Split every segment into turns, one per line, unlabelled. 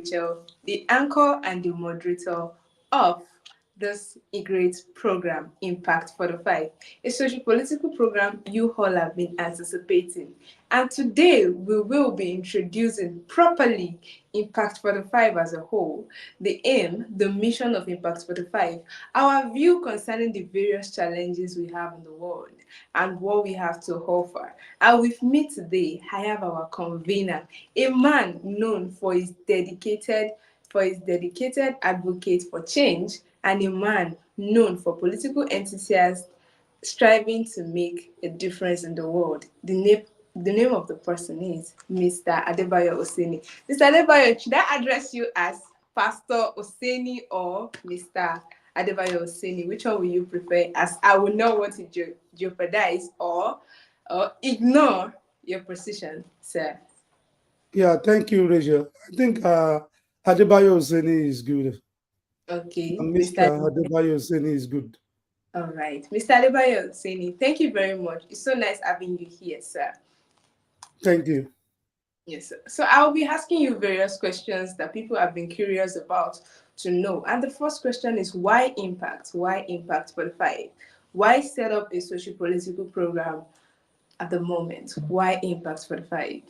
Rachel, the anchor and the moderator of this great program, Impact 45, a social political program you all have been anticipating. And today we will be introducing properly Impact 45 as a whole, the aim, the mission of Impact 45, our view concerning the various challenges we have in the world, and what we have to offer. And with me today, I have our convener, a man known for his dedicated advocate for change, and a man known for political enthusiasm striving to make a difference in the world. The name of the person is Mr. Adebayo Oseni. Mr. Adebayo, should I address you as Pastor Oseni or Mr. Adebayo Oseni? Which one will you prefer? As I will not want to jeopardize or ignore your position, sir.
Yeah, thank you, Rachel. I think Adebayo Oseni is good.
Okay,
Mr.
Mr.
Adebayo Oseni is good.
All right, Mr. Adebayo Oseni, thank you very much. It's so nice having you here, sir.
Thank you.
Yes, sir. So I'll be asking you various questions that people have been curious about to know. And the first question is why impact? Why Impact 45? Why set up a social political program at the moment? Why Impact 45?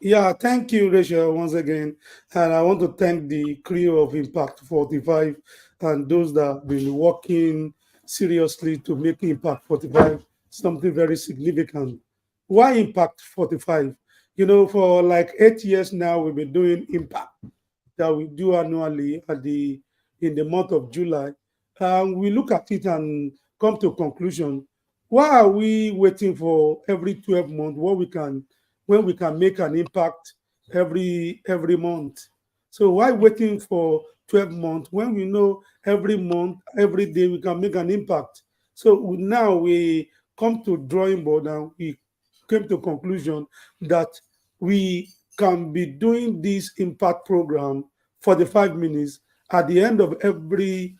Yeah, thank you, Rachel, once again. And I want to thank the crew of Impact 45 and those that have been working seriously to make Impact 45 something very significant. Why Impact 45? You know, for like 8 years now, we've been doing Impact that we do annually in the month of July. We look at it and come to a conclusion. Why are we waiting for every 12 months when we can make an impact every month? So why waiting for 12 months when we know every month, every day we can make an impact? So now we come to drawing board and we came to conclusion that we can be doing this impact program for the 5 minutes at the end of every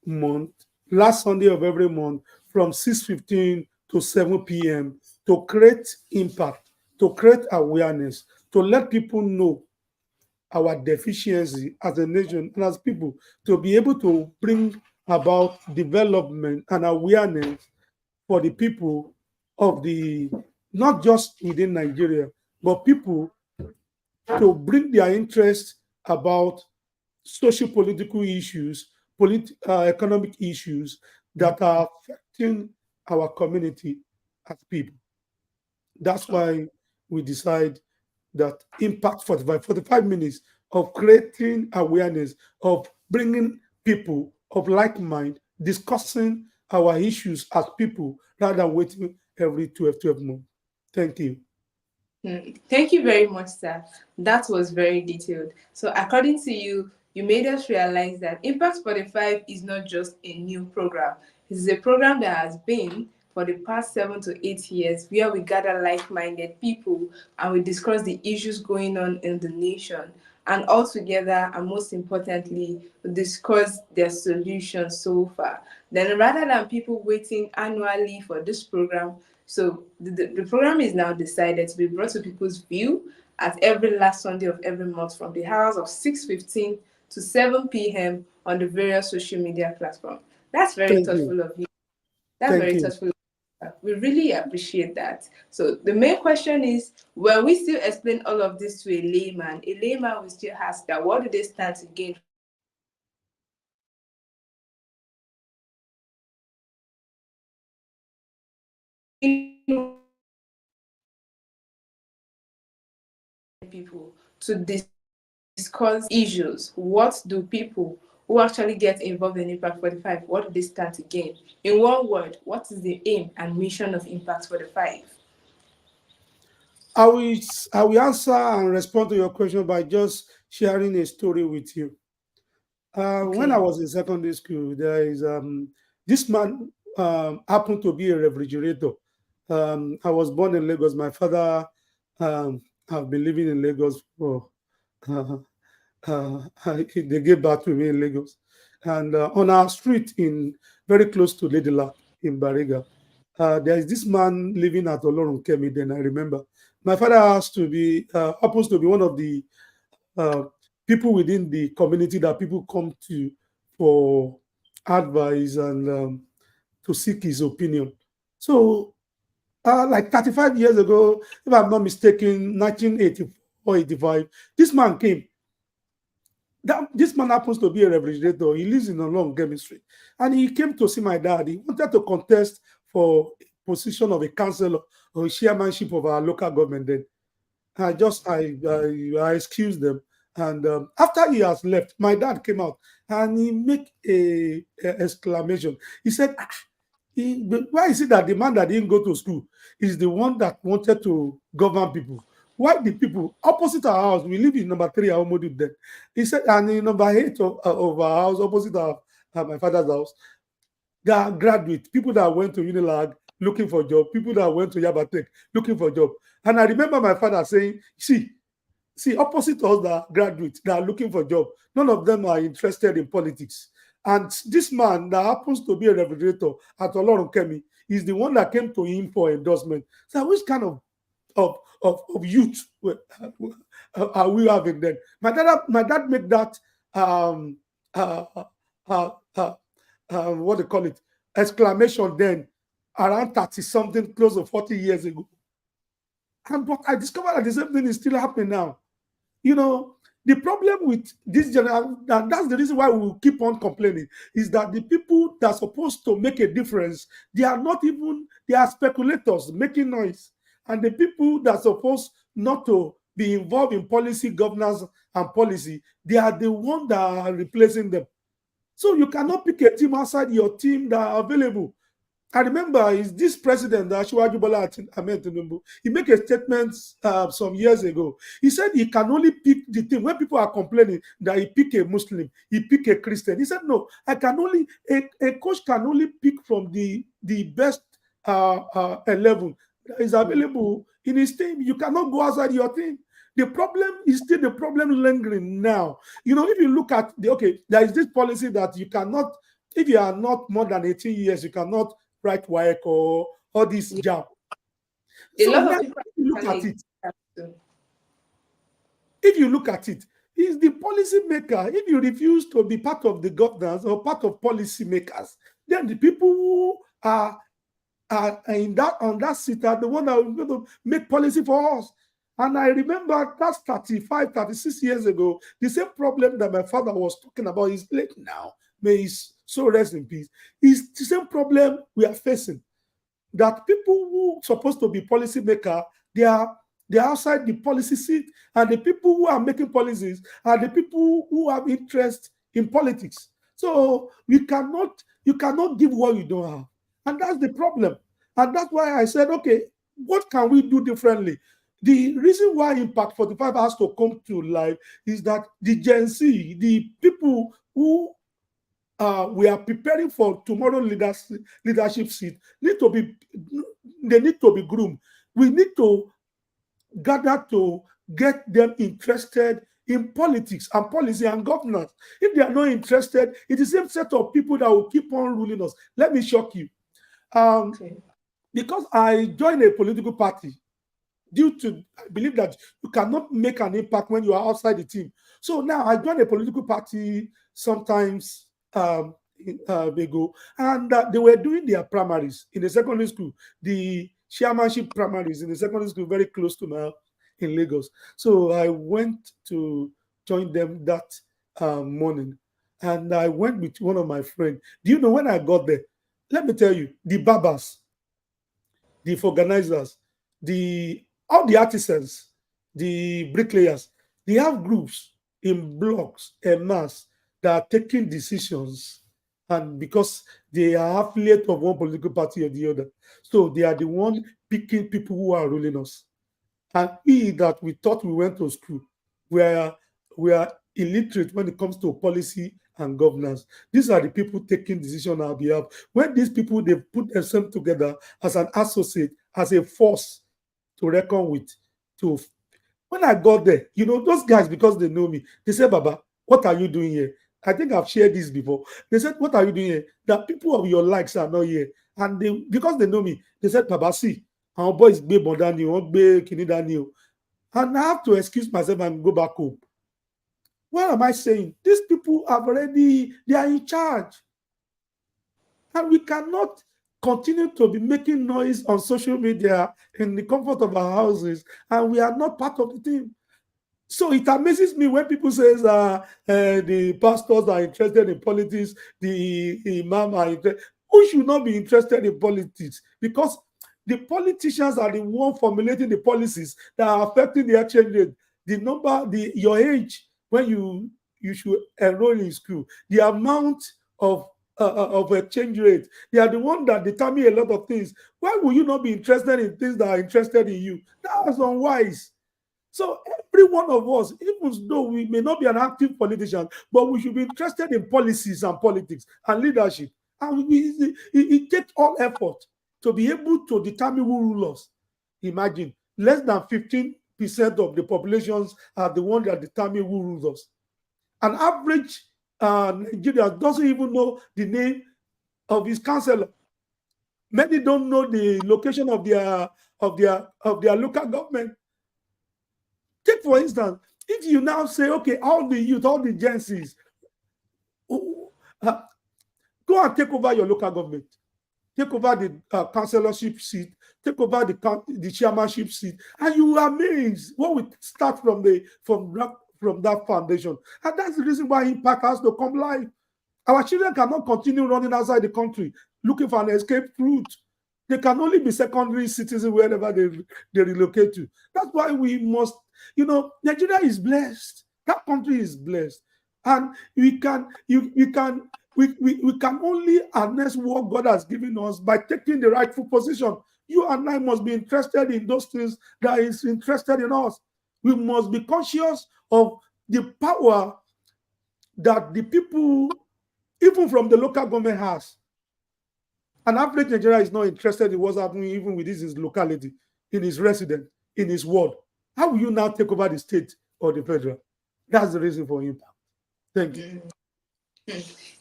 month, last Sunday of every month, from 6:15 to 7 p.m. to create impact, to create awareness, to let people know our deficiency as a nation and as people, to be able to bring about development and awareness for the people of the not just within Nigeria, but people to bring their interest about social political issues, economic issues that are affecting our community as people. That's why we decide that Impact 45 minutes of creating awareness, of bringing people of like mind, discussing our issues as people rather than waiting every 12 months. Thank you.
Thank you very much, sir. That was very detailed. So, according to you, you made us realize that Impact 45 is not just a new program. This is a program that has been for the past 7 to 8 years, where we gather like minded people and we discuss the issues going on in the nation. And all together, and most importantly, we discuss their solutions so far. Then, rather than people waiting annually for this program, so the program is now decided to be brought to people's view at every last Sunday of every month from the hours of 6:15 to 7 p.m. on the various social media platforms. That's very
Thank you.
thoughtful of you. That's
Thank
very
you.
thoughtful. We really appreciate that. So the main question is, when we still explain all of this to a layman will still ask that what do they stand to gain people to discuss issues? What do people who actually get involved in Impact 45, what do they stand to gain? In one word, what is the aim and mission of Impact 45?
I will answer and respond to your question by just sharing a story with you. When I
Okay.
was in secondary school, there is this man happened to be a refrigerator. I was born in Lagos. My father have been living in Lagos for uh, they gave birth to me in Lagos, and on our street in very close to Lady Luck in Bariga, there is this man living at Olorun Kemi. Then I remember my father happens to be one of the uh, people within the community that people come to for advice and to seek his opinion. So, like 35 years ago, if I'm not mistaken, 1984, 85, this man came. This man happens to be a refrigerator. He lives in a long chemistry. And he came to see my dad. He wanted to contest for a position of a councillor or a chairmanship of our local government then. I excused them. And after he has left, my dad came out and he make a exclamation. He said, why is it that the man that didn't go to school is the one that wanted to govern people? Why the people opposite our house? We live in number 3, Aomodu then. He said, and in number 8 of our house, opposite my father's house, there are graduates, people that went to Unilag looking for job, people that went to Yabatek looking for job. And I remember my father saying, see, opposite us that are graduates that are looking for job, none of them are interested in politics. And this man that happens to be a refrigerator at Olorun Kemi is the one that came to him for endorsement. So which kind of youth are we having then? My dad made that uh, uh, uh, what they call it, exclamation then around 30 something, close to 40 years ago. And but I discovered that the same thing is still happening now. You know, the problem with this general, and that's the reason why we will keep on complaining, is that the people that are supposed to make a difference, they are not even, they are speculators making noise. And the people that are supposed not to be involved in policy, governance, and policy, they are the ones that are replacing them. So you cannot pick a team outside your team that are available. I remember is this president, Asiwaju Bola Ahmed Tinubu, he made a statement some years ago. He said he can only pick the team. When people are complaining that he pick a Muslim, he pick a Christian. He said, no, I can only, a coach can only pick from the best 11 that is available in his team. You cannot go outside your team. The problem is still the problem lingering now. You know, if you look at there is this policy that you cannot, if you are not more than 18 years, you cannot write WAEC or all this
Yeah.
jam.
A
So
lot
now,
of people
if you look
are
at it,
too.
he's the policy maker. If you refuse to be part of the governance or part of policy makers, then the people who are in that on that seat are the one that are going to make policy for us. And I remember that's 35, 36 years ago, the same problem that my father was talking about is late now. May his soul rest in peace. Is the same problem we are facing. That people who are supposed to be policy maker, they are outside the policy seat, and the people who are making policies are the people who have interest in politics. So you cannot give what you don't have, and that's the problem. And that's why I said, okay, what can we do differently? The reason why Impact 45 has to come to life is that the Gen Z, the people who we are preparing for tomorrow leadership seat need to be they need to be groomed. We need to gather to get them interested in politics and policy and governance. If they are not interested, it's the same set of people that will keep on ruling us. Let me shock you. Um,
Okay.
because I joined a political party due to I believe that you cannot make an impact when you are outside the team. So now I joined a political party sometimes ago, and they were doing their primaries in the secondary school, the chairmanship primaries in the secondary school, very close to my in Lagos. So I went to join them that morning, and I went with one of my friends. Do you know when I got there? Let me tell you, the barbers, the organizers, the all the artisans, the bricklayers, they have groups in blocks and mass that are taking decisions, and because they are affiliate of one political party or the other, so they are the one picking people who are ruling us. And we that we thought we went to school, we are illiterate when it comes to policy and governance. These are the people taking decision on our behalf. When these people they put themselves together as an associate, as a force to reckon with. To when I got there, those guys, because they know me, they said, Baba, what are you doing here? I think I've shared this before. They said, what are you doing here? The people of your likes are not here. And they, because they know me, they said, Baba, see, our boys be Bodani, won't be Kinidani. And I have to excuse myself and go back home. What am I saying? These people have already, they are in charge. And we cannot continue to be making noise on social media in the comfort of our houses, and we are not part of the team. So it amazes me when people says the pastors are interested in politics, the imam are interested. Who should not be interested in politics? Because the politicians are the one formulating the policies that are affecting the exchange rate, the number, the your age when you should enroll in school, the amount of exchange rate. They are the one that determine a lot of things. Why will you not be interested in things that are interested in you? That's unwise. So every one of us, even though we may not be an active politician, but we should be interested in policies and politics and leadership. And it takes all effort to be able to determine who rules us. Imagine less than 15% of the populations are the ones that determine who rules us. An average Nigerian doesn't even know the name of his councillor. Many don't know the location of their local government. Take for instance, if you now say, okay, all the youth, all the Gen Zs, uh, go and take over your local government, take over the councillorship seat, take over the chairmanship seat, and you will amaze what we start from that foundation. And that's the reason why Impact has to come live. Our children cannot continue running outside the country looking for an escape route. They can only be secondary citizens wherever they relocate to. That's why we must, Nigeria is blessed. That country is blessed. And we can only harness what God has given us by taking the rightful position. You and I must be interested in those things that is interested in us. We must be conscious of the power that the people, even from the local government, has. An average Nigerian is not interested in what's happening even with his locality, in his resident, in his ward. How will you now take over the state or the federal? That's the reason for Impact. Thank you.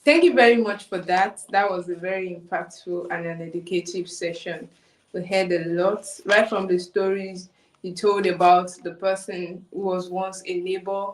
Thank you very much for that. That was a very impactful and an educative session. We heard a lot, right from the stories you told about the person who was once a neighbor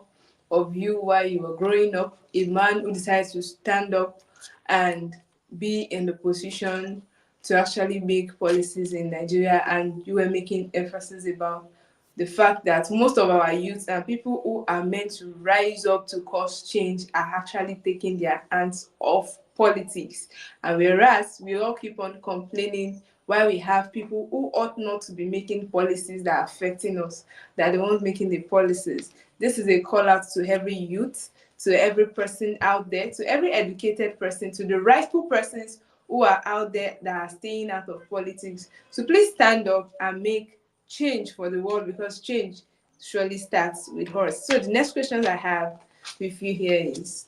of you while you were growing up, a man who decides to stand up and be in the position to actually make policies in Nigeria, and you were making emphasis about the fact that most of our youth and people who are meant to rise up to cause change are actually taking their hands off politics. And whereas we all keep on complaining why we have people who ought not to be making policies that are affecting us, that are the ones making the policies. This is a call out to every youth, to every person out there, to every educated person, to the rightful persons who are out there that are staying out of politics. So please stand up and make change for the world, because change surely starts with us. So the next questions I have with you here is,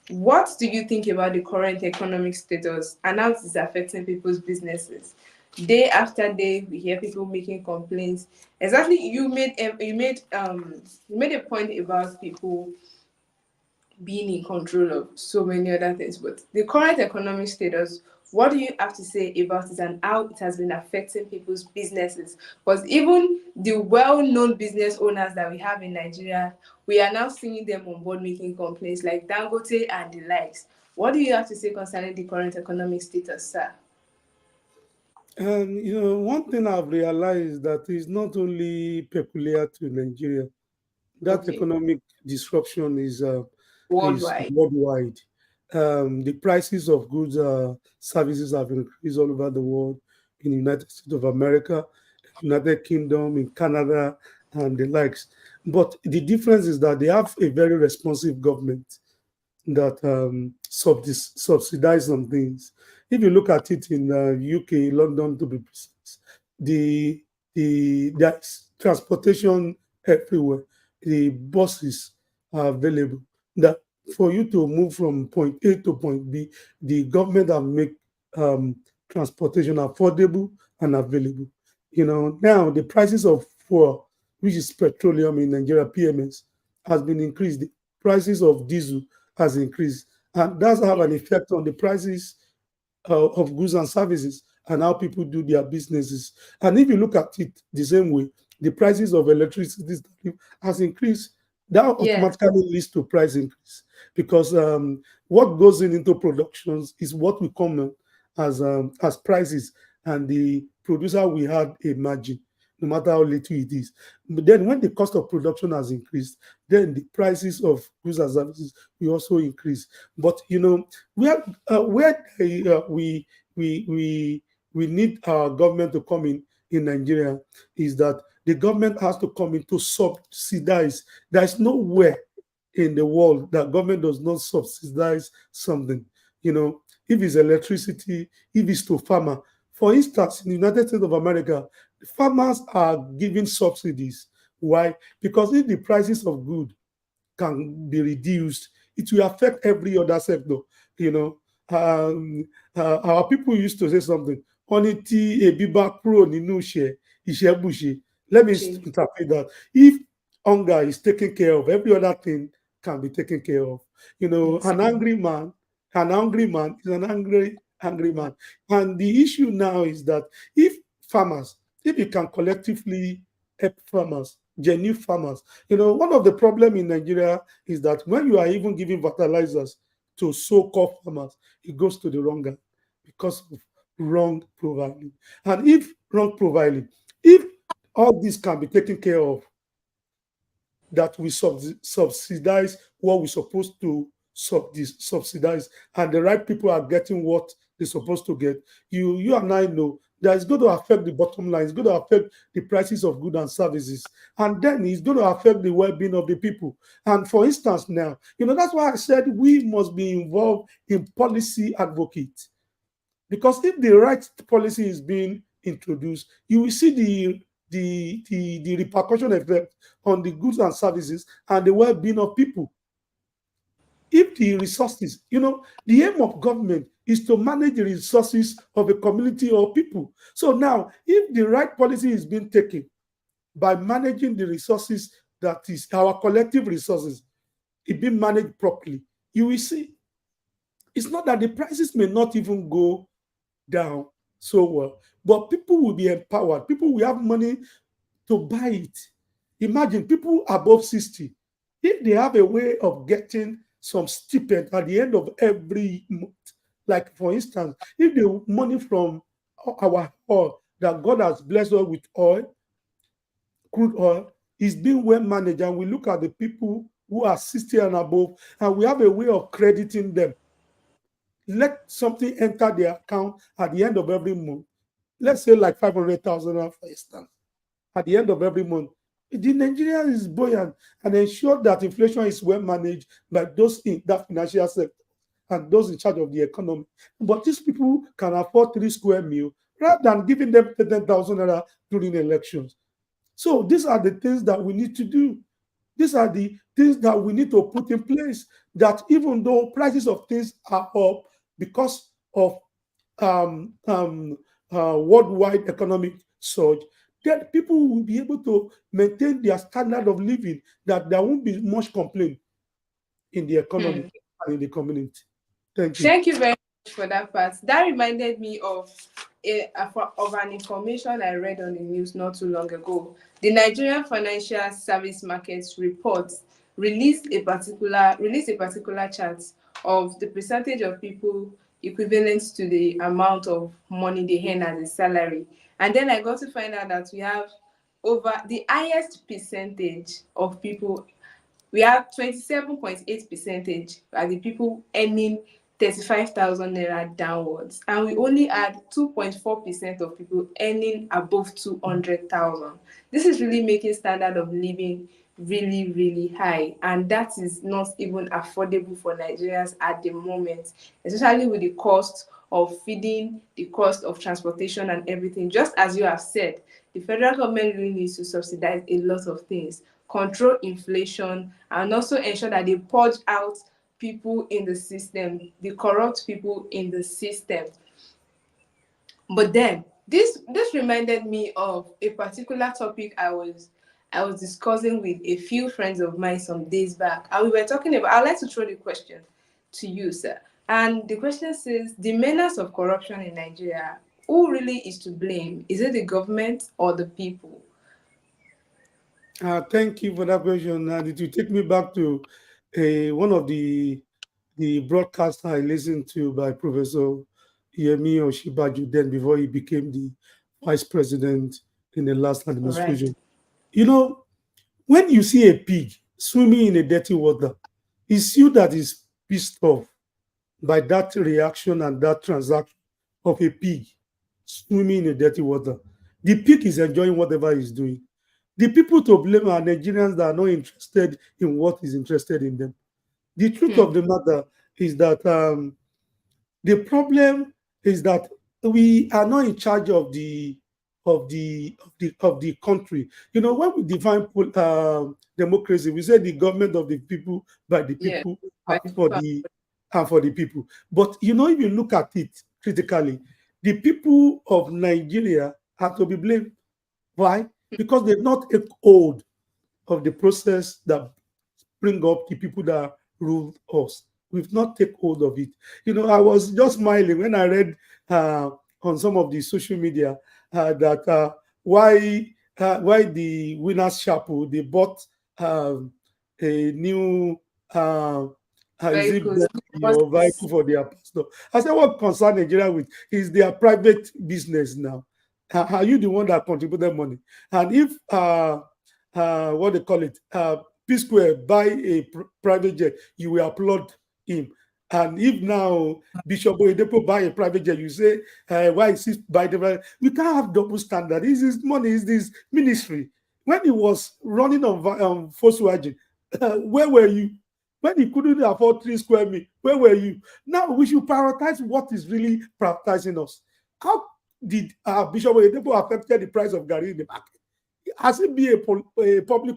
what do you think about the current economic status and how it is affecting people's businesses? Day after day, we hear people making complaints. Exactly, you made a point about people being in control of so many other things. But the current economic status, what do you have to say about it and how it has been affecting people's businesses? Because even the well-known business owners that we have in Nigeria, we are now seeing them on board making complaints like Dangote and the likes. What do you have to say concerning the current economic status, sir?
And one thing I've realized that is not only peculiar to Nigeria. That
Okay,
economic disruption is
worldwide.
worldwide. The prices of goods, services have increased all over the world, in the United States of America, United Kingdom, in Canada, and the likes. But the difference is that they have a very responsive government that subsidize some things. If you look at it in UK, London to be precise, the there's transportation everywhere. The buses are available. That for you to move from point A to point B, the government have make transportation affordable and available. Now the prices of fuel, which is petroleum in Nigeria, PMS, has been increased. The prices of diesel has increased, and that's have an effect on the prices of goods and services and how people do their businesses. And if you look at it the same way, the prices of electricity has increased. that
Yes.
automatically leads to price increase because what goes into productions is what we come as prices, and the producer will have a margin no matter how little it is. But then when the cost of production has increased, then the prices of goods and services will also increase. But where we need our government to come in Nigeria is that the government has to come in to subsidize. There is nowhere in the world that government does not subsidize something. If it's electricity, if it's to farmer. For instance, in the United States of America, farmers are giving subsidies. Why? Because if the prices of goods can be reduced, it will affect every other sector. You know, our people used to say something. Only a biba pro ninu bushi. Let me
She-
interpret that. If hunger is taken care of, every other thing can be taken care of.
Yes.
An angry man is an angry man. And the issue now is that if farmers, if you can collectively help farmers, genuine farmers, one of the problem in Nigeria is that when you are even giving fertilizers to so-called farmers, it goes to the wrong guy because of wrong profiling. And if wrong profiling, if all this can be taken care of, that we subsidize what we're supposed to subsidize, and the right people are getting what they're supposed to get, you and I know that it's going to affect the bottom line, it's going to affect the prices of goods and services, and then it's going to affect the well-being of the people. And for instance, now, that's why I said we must be involved in policy advocate. Because if the right policy is being introduced, you will see the repercussion effect on the goods and services and the well-being of people. If the resources, the aim of government is to manage the resources of a community or people. So now, if the right policy is being taken by managing the resources, that is our collective resources, it being managed properly, you will see it's not that the prices may not even go down so well, but people will be empowered. People will have money to buy it. Imagine people above 60, if they have a way of getting some stipend at the end of every month, like for instance, if the money from our oil that God has blessed us with oil, crude oil, is being well managed, and we look at the people who are 60 and above, and we have a way of crediting them. Let something enter their account at the end of every month. Let's say like 500,000 for instance, at the end of every month. The Nigeria is buoyant and ensure that inflation is well managed by those in that financial sector and those in charge of the economy. But these people can afford 3 square meal rather than giving them 10,000 naira during elections. So these are the things that we need to do. These are the things that we need to put in place, that even though prices of things are up because of um, um, worldwide economic surge, that people will be able to maintain their standard of living, that there won't be much complaint in the economy
Hmm.
and in the community. Thank you.
Thank you very much for that part. That reminded me of an information I read on the news not too long ago. The Nigerian Financial Service Markets Report released a particular chart of the percentage of people equivalent to the amount of money they earn as a salary. And then I got to find out that we have over the highest percentage of people. We have 27.8 percentage are the people earning 35,000 naira downwards, and we only had 2.4% of people earning above 200,000. This is really making standard of living really, really high, and that is not even affordable for Nigerians at the moment, especially with the cost of feeding, the cost of transportation, and everything. Just as you have said, the federal government really needs to subsidize a lot of things, control inflation, and also ensure that they purge out people in the system, the corrupt people in the system. But then this reminded me of a particular topic I was discussing with a few friends of mine some days back, and we were talking about. I'd like to throw the question to you, sir. And the question says, the menace of corruption in Nigeria, who really is to blame? Is it the government or the people?
Thank you for that question. And it will take me back to one of the broadcasts I listened to by Professor Yemi Oshibaju then before he became the vice president in the last
All right.
administration. You know, when you see a pig swimming in a dirty water, it's you that is pissed off by that reaction and that transaction of a pig swimming in a dirty water. The pig is enjoying whatever he's doing. The people to blame are Nigerians that are not interested in what is interested in them. The truth
Hmm.
of the matter is that the problem is that we are not in charge of the country. You know, when we define democracy, we say the government of the people by the
Yeah.
people and
Right.
for the people. But you know, if you look at it critically, the people of Nigeria have to be blamed. Why? Because they've not take hold of the process that bring up the people that rule us. We've not take hold of it. You know, I was just smiling when I read uh, on some of the social media that why the Winners Chapel they bought a new is it
Vehicles.
Bentley or vehicle for their pastor. I said, what concern Nigeria with is their private business now. Are you the one that contributed money? And if what they call it, P Square buy a private jet, you will applaud him. And if now Bishop Oyedepo buy a private jet, you say, why is he buy the private? We can't have double standard. Is this money? Is this ministry? When he was running on Volkswagen, where were you? When he couldn't afford 3 square meters, where were you? Now we should prioritize what is really prioritizing us. How did Bishop Oyedepo affected the price of Gary in the market? Has it been a public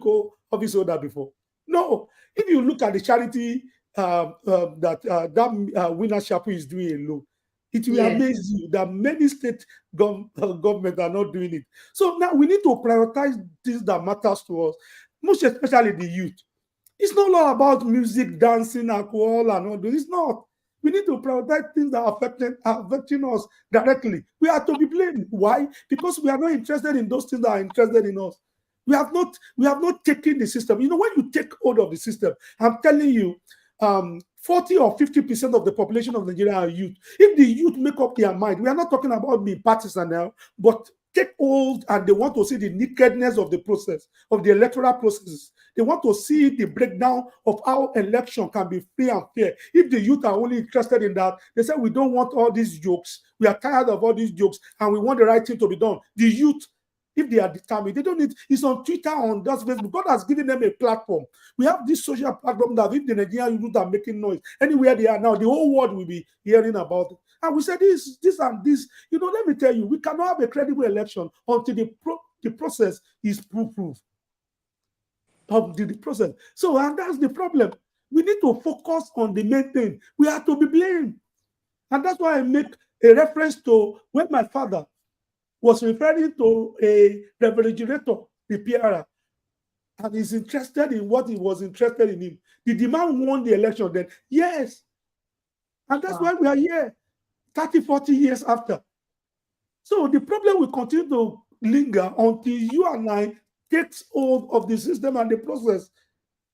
office holder before? No. If you look at the charity that Winner Chapel is doing alone, it will
Yeah.
amaze you that many state government are not doing it. So now we need to prioritize things that matters to us, most especially the youth. It's not all about music, dancing, alcohol, and all this. It's not. We need to prioritize things that are affecting us directly. We are to be blamed. Why? Because we are not interested in those things that are interested in us. We have not taken the system. You know, when you take hold of the system, I'm telling you, 40 or 50% of the population of Nigeria are youth. If the youth make up their mind, we are not talking about being partisan now, but take hold and they want to see the nakedness of the process, of the electoral processes. They want to see the breakdown of how election can be free and fair. If the youth are only interested in that, they say we don't want all these jokes. We are tired of all these jokes and we want the right thing to be done. The youth, if they are determined, they don't need it's on Twitter, on that Facebook. God has given them a platform. We have this social platform that if the Nigerian youth are making noise, anywhere they are now, the whole world will be hearing about it. And we said this and this. You know, let me tell you, we cannot have a credible election until the process is proof of the process. So, and that's the problem. We need to focus on the main thing. We are to be blamed. And that's why I make a reference to when my father was referring to a refrigerator repairer and is interested in what he was interested in him. The demand won the election then. Yes. And that's
Wow.
why we are here 30, 40 years after. So the problem will continue to linger until you and I takes hold of the system and the process.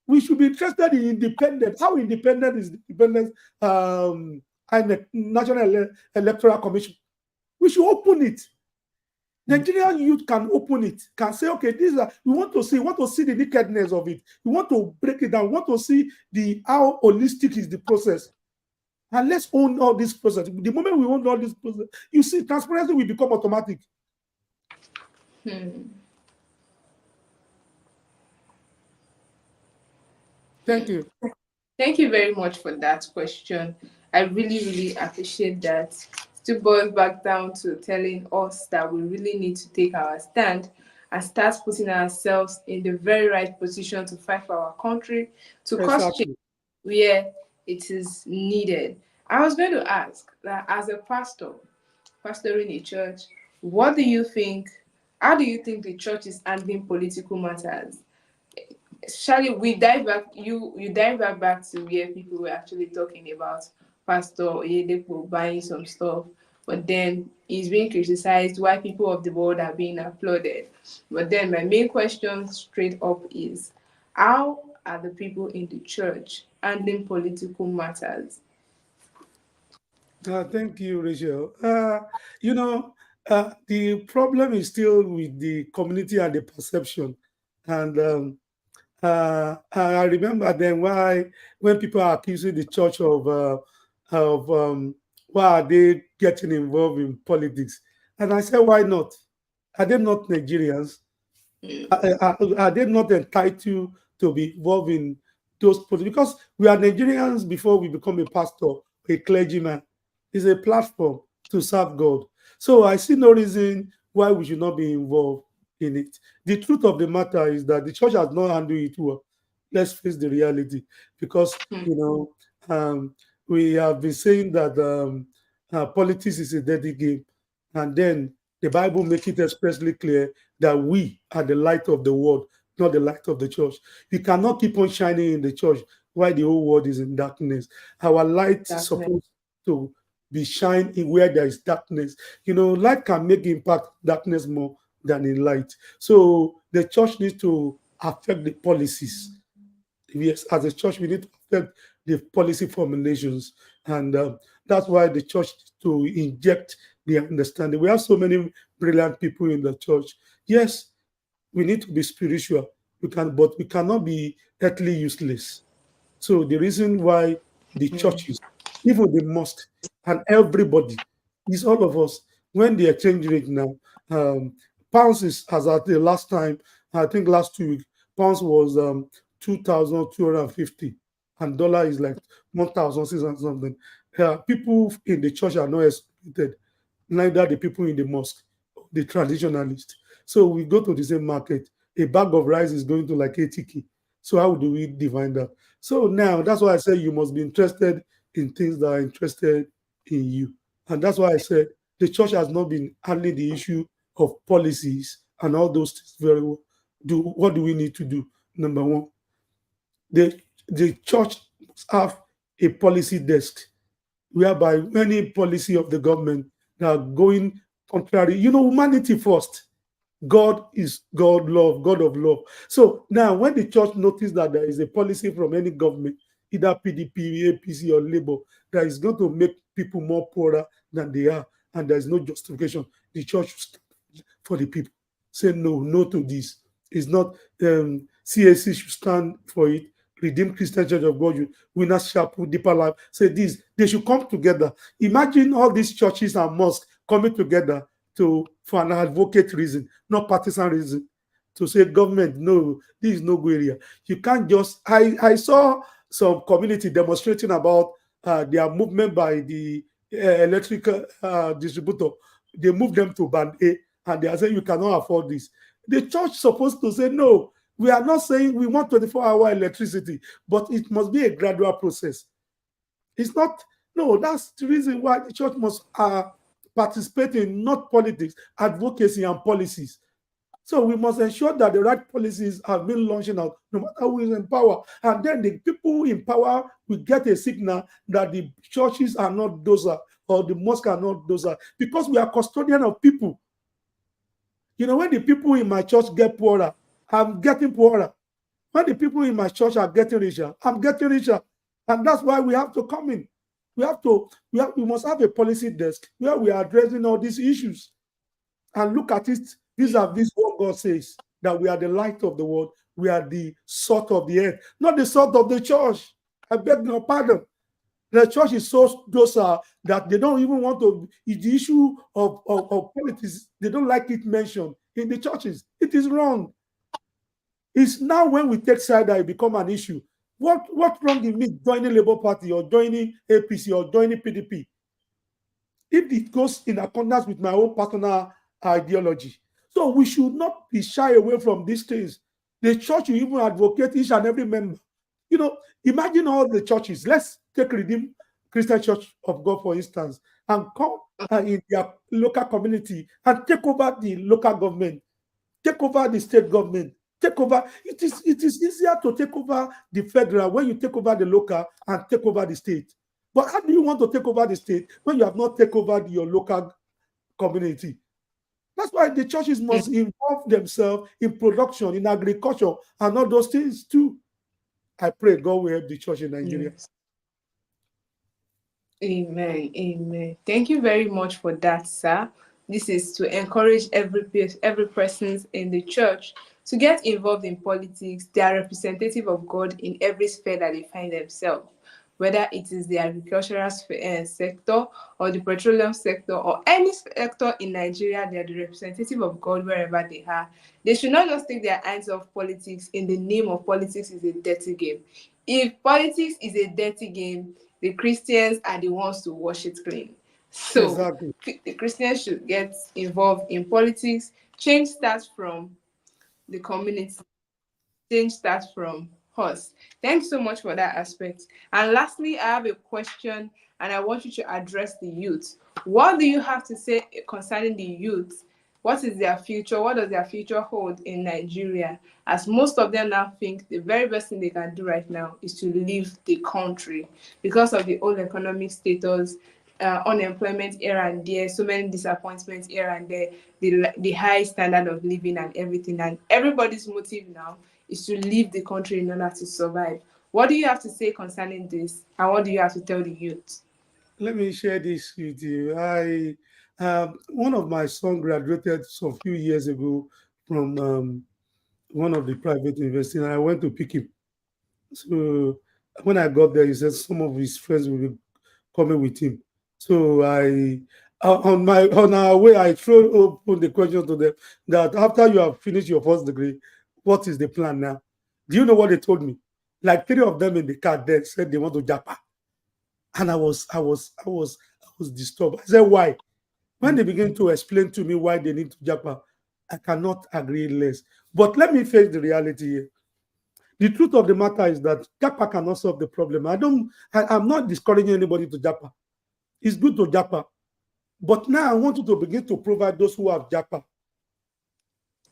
We should be interested in independence. How independent is the independence and the National Electoral Commission? We should open it. Nigerian youth can open it, can say, okay, these are we want to see the nakedness of it. We want to break it down. We want to see the how holistic is the process. And let's own all this process. The moment we own all this process, you see, transparency will become automatic.
Hmm.
Thank you.
Thank you very much for that question. I really, really appreciate that. Still boils back down to telling us that we really need to take our stand and start putting ourselves in the very right position to fight for our country, to cause change
Exactly.
where it is needed. I was going to ask that as a pastor, pastoring a church, what do you think? How do you think the church is handling political matters? Shally, we dive back. You dive back to where people were actually talking about Pastor Oyedepo buying some stuff. but then he's being criticized while people of the world are being applauded. But then my main question straight up is, how are the people in the church handling political matters?
Thank you, Rachel. You know, the problem is still with the community and the perception. And I remember then why when people are accusing the church of why are they getting involved in politics, and I said, why not? Are they not Nigerians? Are they not entitled to be involved in those politics? Because we are Nigerians before we become a pastor, a clergyman. It's a platform to serve God. So I see no reason why we should not be involved in it. The truth of the matter is that the church has not handled it well. Let's face the reality, because we have been saying that politics is a dirty game, and then the Bible makes it expressly clear that we are the light of the world, not the light of the church. You cannot keep on shining in the church while the whole world is in darkness. Our light is
Darkness.
supposed to be shine in where there is darkness. Light can make impact darkness more than in light. So the church needs to affect the policies. Yes, as a church, we need to affect the policy formulations, and that's why the church to inject the understanding. We have so many brilliant people in the church. Yes, we need to be spiritual. But we cannot be earthly useless. So the reason why the churches, even the mosque, and everybody, is all of us. When the exchange rate now, pounds is as at the last time, I think last 2 weeks, pounds was 2,250, and dollar is like 1,600 something. People in the church are not excluded, neither the people in the mosque, the traditionalists. So we go to the same market. A bag of rice is going to like 80k. So how do we divine that? So now that's why I say you must be interested in things that are interested in you. And that's why I said the church has not been handling the issue of policies and all those things very well. What do we need to do? Number one, the church must have a policy desk whereby any policy of the government that are going contrary, humanity first. God is God, love, God of love. So now, when the church notices that there is a policy from any government, either PDP, APC, or Labour, that is going to make people more poorer than they are, and there is no justification, the church should stand for the people. Say no, no to this. It's not CAC should stand for it. Redeemed Christian Church of God, Winners Chapel, Deeper Life. Say this, they should come together. Imagine all these churches and mosques coming together for an advocate reason, not partisan reason, to say government, no, this is no go area. You can't just. I saw some community demonstrating about their movement by the electrical distributor. They moved them to band A, and they are saying you cannot afford this. The church supposed to say no. We are not saying we want 24-hour electricity, but it must be a gradual process. It's not, no, that's the reason why the church must participate in not politics, advocacy, and policies. So we must ensure that the right policies have been launching out, no matter who is in power. And then the people in power will get a signal that the churches are not dozer, or the mosques are not dozer, because we are custodian of people. When the people in my church get poorer, I'm getting poorer. When the people in my church are getting richer, I'm getting richer. And that's why we have to come in. We must have a policy desk where we are addressing all these issues and look at it. These are what God says, that we are the light of the world. We are the salt of the earth, not the salt of the church. I beg your pardon. The church is so docile that they don't even want to. It's the issue of politics. They don't like it mentioned in the churches. It is wrong. It's now when we take side that it become an issue. What's wrong in me joining Labour Party or joining APC or joining PDP? If it goes in accordance with my own personal ideology. So we should not be shy away from these things. The church will even advocate each and every member. Imagine all the churches. Let's take Redeemed Christian Church of God, for instance, and come in their local community and take over the local government, take over the state government, take over. It is easier to take over the federal when you take over the local and take over the state. But how do you want to take over the state when you have not taken over your local community? That's why the churches
Mm.
must involve themselves in production, in agriculture, and all those things too. I pray God will help the church in Nigeria.
Yes. Amen. Amen. Thank you very much for that, sir. This is to encourage every person in the church to get involved in politics. They are representative of God in every sphere that they find themselves, whether it is the agricultural sector or the petroleum sector or any sector in Nigeria. They are the representative of God wherever they are. They should not just take their eyes off politics in the name of politics is a dirty game. If politics is a dirty game, the Christians are the ones to wash it clean. So
Exactly.
the Christians should get involved in politics. Change starts from the community. Change starts from us. Thanks so much for that aspect. And lastly, I have a question and I want you to address the youth. What do you have to say concerning the youth? What is their future? What does their future hold in Nigeria? As most of them now think the very best thing they can do right now is to leave the country because of the old economic status, unemployment here and there, so many disappointments here and there, the high standard of living and everything. And everybody's motive now is to leave the country in order to survive. What do you have to say concerning this? And what do you have to tell the youth?
Let me share this with you. I one of my son graduated some few years ago from one of the private universities, and I went to pick him. So when I got there, he said some of his friends will be coming with him. So I on our way, I throw open the question to them that after you have finished your first degree, what is the plan now? Do you know what they told me? Like three of them in the car there said they want to japa, and I was disturbed. I said why? When they began to explain to me why they need to japa, I cannot agree less. But let me face the reality here. The truth of the matter is that Japa cannot solve the problem. I'm not discouraging anybody to Japa. It's good to Japa. But now I want you to begin to provide those who have Japa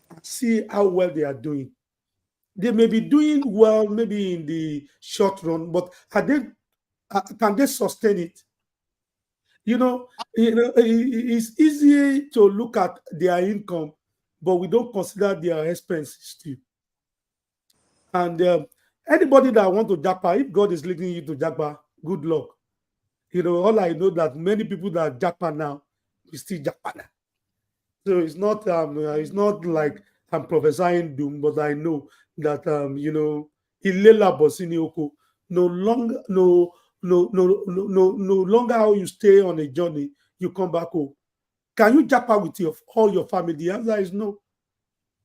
and see how well they are doing. They may be doing well, maybe in the short run, but can they sustain it? It's easy to look at their income, but we don't consider their expenses too. And anybody that want to Japa, if God is leading you to Japa, good luck. All I know that many people that Japa now, we still Japa now. So it's not like I'm prophesying doom, but I know that Ilela Bosini Oko, no longer no longer how you stay on a journey, you come back home. Can you Japa with all your family? The answer is no.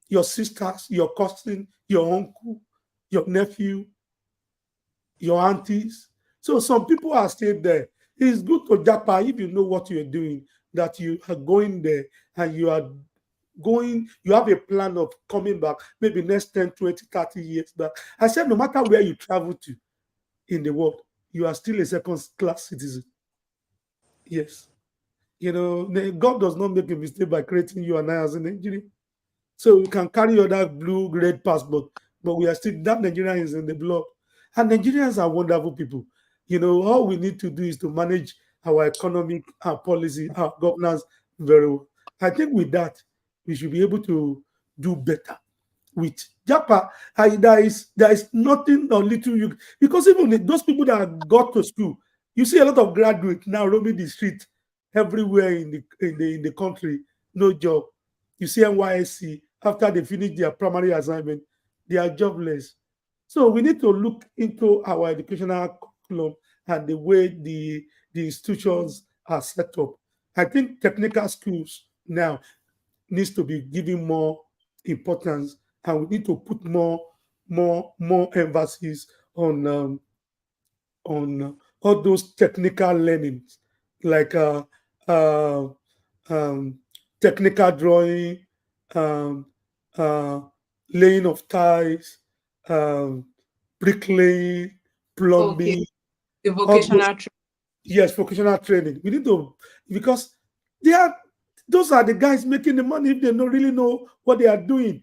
Your sisters, your cousin, your uncle, your nephew, your aunties. So some people are still there. It's good to japa if you know what you're doing, that you are going there and you have a plan of coming back maybe next 10, 20, 30 years back. I said, no matter where you travel to in the world, you are still a second class citizen. Yes. God does not make a mistake by creating you and I as a Nigerian. So we can carry on that blue, red passport, but we are still, that Nigerian is in the blood. And Nigerians are wonderful people. All we need to do is to manage our economic, our policy, our governance very well. I think with that, we should be able to do better. With Japa, there is nothing or little you, because even those people that got to school, you see a lot of graduates now roaming the street everywhere in the country, no job. You see NYSC after they finish their primary assignment, they are jobless. So we need to look into our educational curriculum and the way the institutions are set up. I think technical schools now needs to be given more importance, and we need to put more emphasis on all those technical learnings like uh, um, technical drawing, um, uh, laying of ties, um, bricklaying,
Okay,
plumbing,
the
all those.
vocational
Yes, vocational training. We need to, because they are those are the guys making the money if they don't really know what they are doing.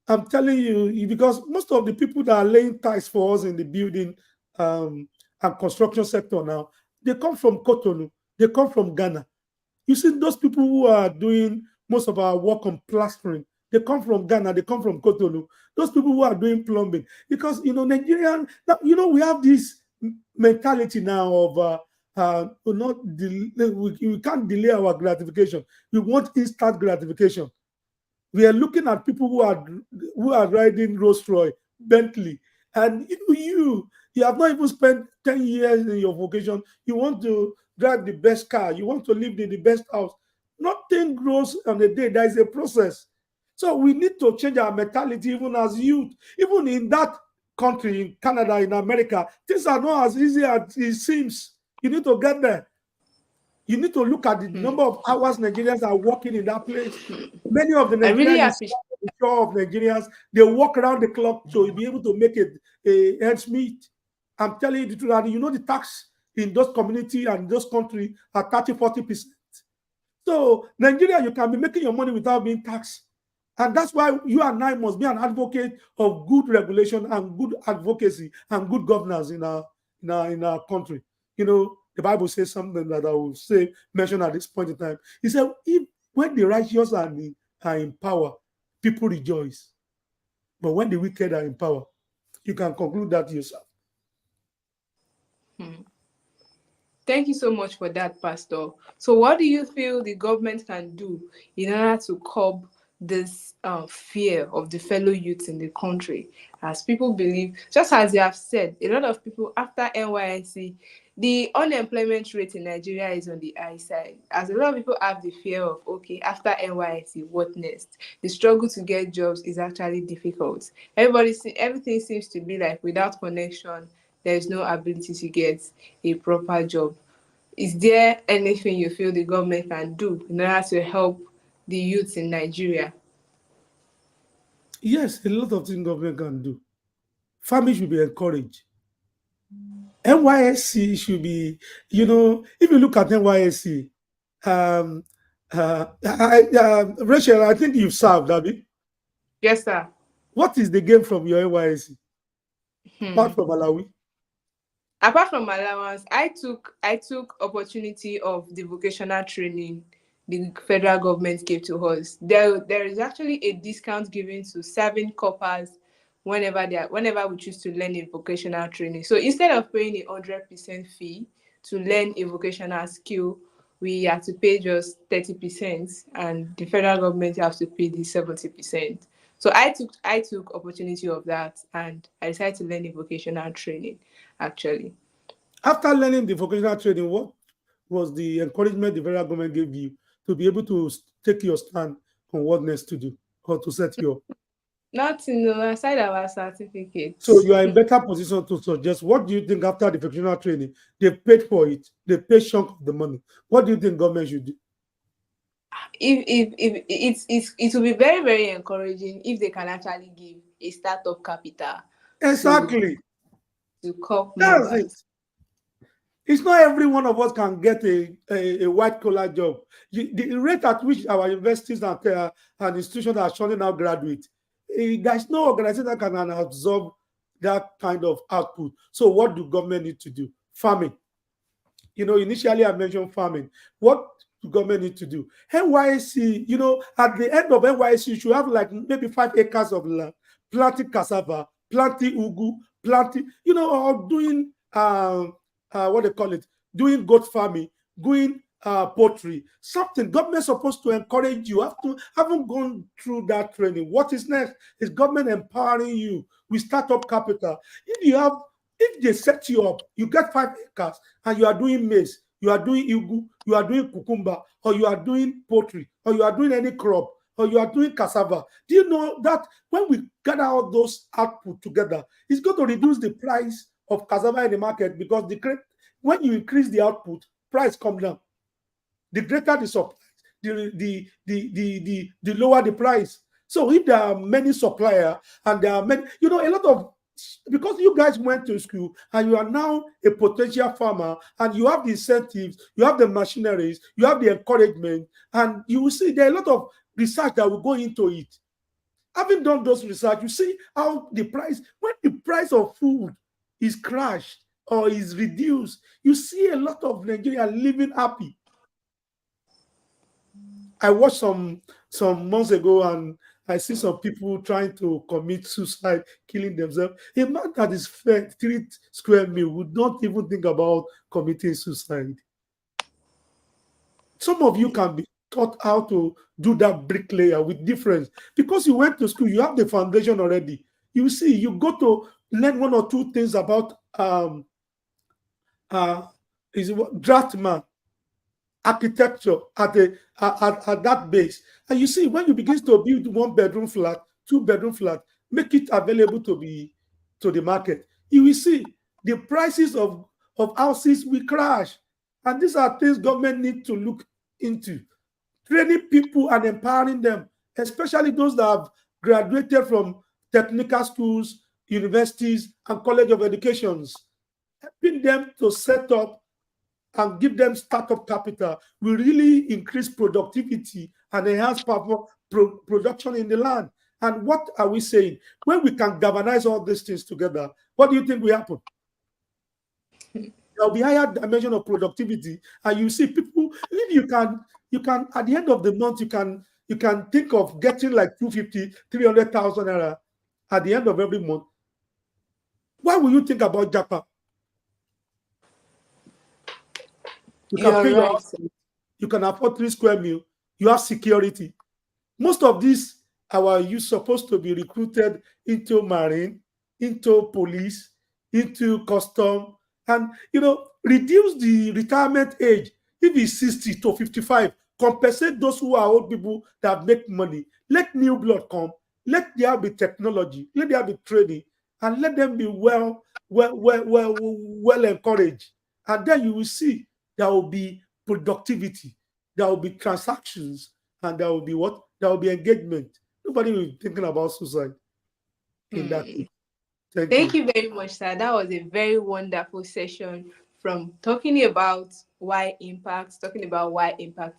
I'm telling you, because most of the people that are laying ties for us in the building um, and construction sector now, They come from Cotonou. They come from Ghana. You see, those people who are doing most of our work on plastering, they come from Ghana, they come from Cotonou. Those people who are doing plumbing, because Nigerian, now, we have this mentality now of not we can't delay our gratification. We want instant gratification. We are looking at people who are riding Rolls Royce, Bentley, and you have not even spent 10 years in your vocation. You want to drive the best car. You want to live in the best house. Nothing grows on a day. There is a process. So we need to change our mentality even as youth. Even in that country, in Canada, in America, things are not as easy as it seems. You need to get there. You need to look at the number of hours Nigerians are working in that place. Many of the
I really
Nigerians,
appreciate.
the shore of Nigerians, they work around the clock to be able to make a ends meet. I'm telling you the truth. And the tax in those community and those countries are 30-40%. So Nigeria, you can be making your money without being taxed. And that's why you and I must be an advocate of good regulation and good advocacy and good governance in our country. The Bible says something that I will say mention at this point in time. He said, if when the righteous are in power, people rejoice. But when the wicked are in power, you can conclude that yourself.
Thank you so much for that, Pastor. So, what do you feel the government can do in order to curb this fear of the fellow youths in the country? As people believe, just as you have said, a lot of people after NYSC, the unemployment rate in Nigeria is on the high side. As a lot of people have the fear of, okay, after NYSC, what next? The struggle to get jobs is actually difficult. Everything seems to be like without connection, there is no ability to get a proper job. Is there anything you feel the government can do in order to help the youths in Nigeria?
Yes, a lot of things government can do. Farming should be encouraged. NYSC should be, if you look at NYSC, um, Rachel, I think you've served, Abby.
Yes, sir.
What is the game from your NYSC? Apart from Malawi?
Apart from allowance, I took opportunity of the vocational training the federal government gave to us. There is actually a discount given to serving corpers whenever we choose to learn a vocational training. So instead of paying 100% fee to learn a vocational skill, we have to pay just 30%, and the federal government has to pay the 70%. So I took opportunity of that, and I decided to learn a vocational training actually.
After learning the vocational training, what was the encouragement the federal government gave you to be able to take your stand on what next to do or to set you up?
Nothing aside our
So
certificates.
you are in better position to suggest. What do you think after the vocational training? They paid for it. They paid chunk of the money. What do you think government should do?
If it will be very, very encouraging if they can actually give a startup capital to
Exactly.
corp
That's it.
members.
It's not every one of us can get a white collar job. The rate at which our universities and institutions are churning out graduates, there's no organization that can absorb that kind of output. So what do government need to do? Farming. Initially I mentioned farming. What do government need to do? NYSC, at the end of NYSC, you should have like maybe 5 acres of land, planting cassava, planting ugu, planting, or doing what they call it, doing goat farming, doing poultry, something. Government supposed to encourage you. Haven't gone through that training. What is next? Is government empowering you with startup capital? If they set you up, you get 5 acres and you are doing maize, you are doing ugu, you are doing cucumber, or you are doing poultry, or you are doing any crop, or you are doing cassava. Do you know that when we gather all those output together, it's going to reduce the price of cassava in the market, because when you increase the output, price come down. The greater the supply, the lower the price. So if there are many suppliers and there are many, a lot of, because you guys went to school and you are now a potential farmer and you have the incentives, you have the machineries, you have the encouragement, and you will see there are a lot of research that will go into it. Having done those research, you see how when the price of food is crashed, or is reduced, you see a lot of Nigerians living happy. I watched some months ago, and I see some people trying to commit suicide, killing themselves. A man that is fed 3 square meal would not even think about committing suicide. Some of you can be taught how to do that bricklayer with difference because you went to school. You have the foundation already. You see, you go to learn one or two things about uh is draftsman architecture at that base. And you see, when you begin to build 1 bedroom flat, 2 bedroom flat, make it available to the market, you will see the prices of houses will crash. And these are things government need to look into. Training people and empowering them, especially those that have graduated from technical schools, universities, and college of educations, helping them to set up and give them startup capital will really increase productivity and enhance production in the land. And what are we saying? When we can galvanize all these things together, what do you think will happen? There will be higher dimension of productivity, and you see people. If you can at the end of the month, you can think of getting like 250, 300,000 naira at the end of every month. Why will you think about Japan? You can
You're
pay your
right.
house, you can afford 3 square meal, you have security. Most of these our youth supposed to be recruited into marine, into police, into custom, and reduce the retirement age. If it's 60 to 55, compensate those who are old people that make money. Let new blood come. Let there be technology. Let there be training, and let them be well encouraged. And then you will see there will be productivity, there will be transactions, and there will be what? There will be engagement. Nobody will be thinking about suicide in that
Hmm.
case. Thank
Thank
you.
you very much, sir. That was a very wonderful session from talking about why impact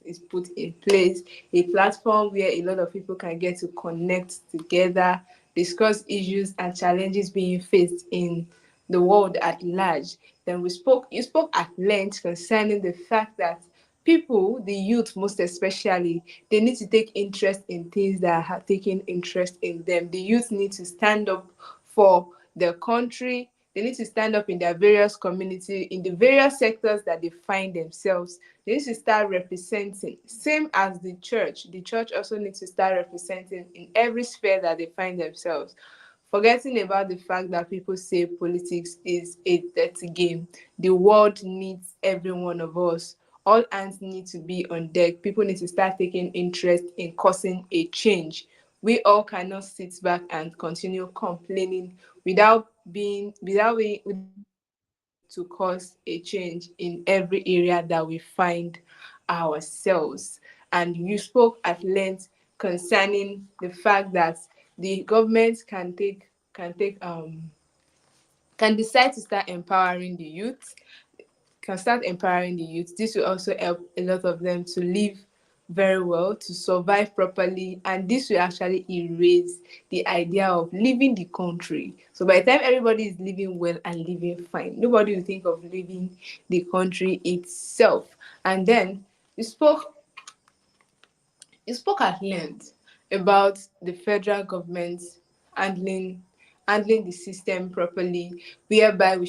is put in place, a platform where a lot of people can get to connect together, discuss issues and challenges being faced in the world at large. Then you spoke at length concerning the fact that people, the youth most especially, they need to take interest in things that are taking interest in them. The youth need to stand up for their country. They need to stand up in their various community, in the various sectors that they find themselves. They need to start representing. Same as the church. The church also needs to start representing in every sphere that they find themselves. Forgetting about the fact that people say politics is a dirty game. The world needs every one of us. All hands need to be on deck. People need to start taking interest in causing a change. We all cannot sit back and continue complaining without to cause a change in every area that we find ourselves. And you spoke at length concerning the fact that the government can decide to start empowering the youth, can start empowering the youth. This will also help a lot of them to live very well, to survive properly, and this will actually erase the idea of leaving the country. So by the time everybody is living well and living fine, nobody will think of leaving the country itself. And then you spoke you spoke at length about the federal government handling handling the system properly, whereby we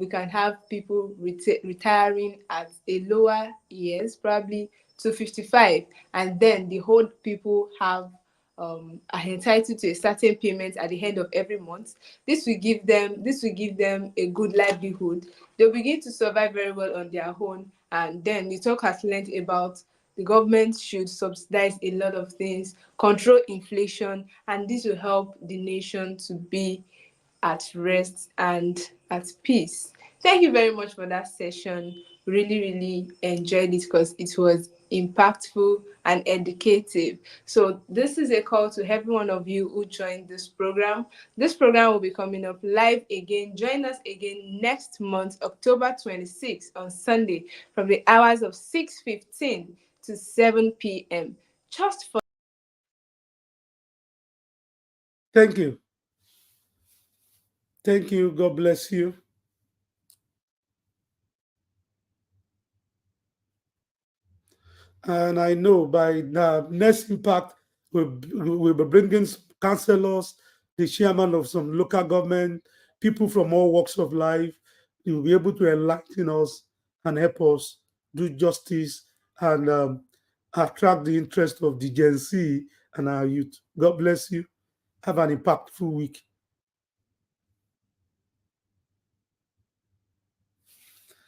can have people retiring at a lower years, probably to 55, and then the whole people are entitled to a certain payment at the end of every month. This will give them a good livelihood. They'll begin to survive very well on their own. And then you talk at length about the government should subsidize a lot of things, control inflation, and this will help the nation to be at rest and at peace. Thank you very much for that session. Really, really enjoyed it because it was impactful and educative. So, this is a call to every one of you who joined this program. This program will be coming up live again. Join us again next month, October 26th, on Sunday, from the hours of 6:15 to 7 p.m. Just for
Thank you. Thank you. God bless you. And I know by the next impact, we'll be bringing councillors, the chairman of some local government, people from all walks of life. You'll be able to enlighten us and help us do justice and attract the interest of the Gen Z and our youth. God bless you. Have an impactful week.